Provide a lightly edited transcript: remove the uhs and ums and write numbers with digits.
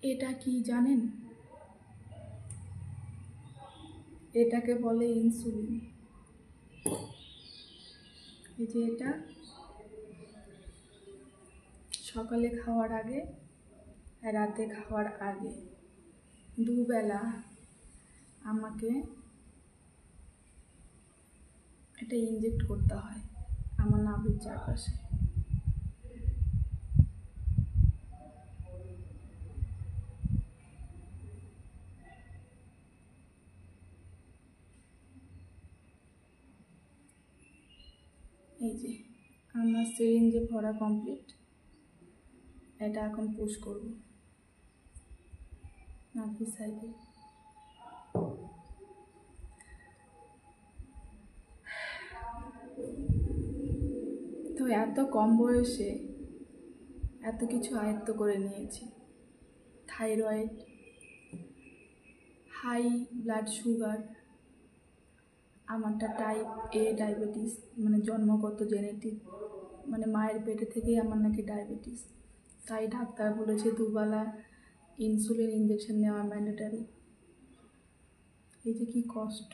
এটা কি জানেন? এটাকে বলে ইনসুলিন। এই যে এটা সকালে খাওয়ার আগে, রাতে খাওয়ার আগে দুবেলা আমাকে এটা ইনজেক্ট করতে হয় আমার নাভির চারপাশে। এই যে আমার সিরিঞ্জে ভরা কমপ্লিট। এটা এখন পুশ করব নাভির সাইডে। তো এত কম বয়সে এত কিছু আয়ত্ত করে নিয়েছি। থাইরয়েড, হাই ব্লাড সুগার, আমারটা টাইপ এ ডায়াবেটিস, মানে জন্মগত জেনেটিক, মানে মায়ের পেটে থেকেই আমার নাকি ডায়াবেটিস। তাই ডাক্তার বলেছে দুবেলা ইনসুলিন ইঞ্জেকশন নেওয়া ম্যান্ডেটারি। এই যে কি কষ্ট।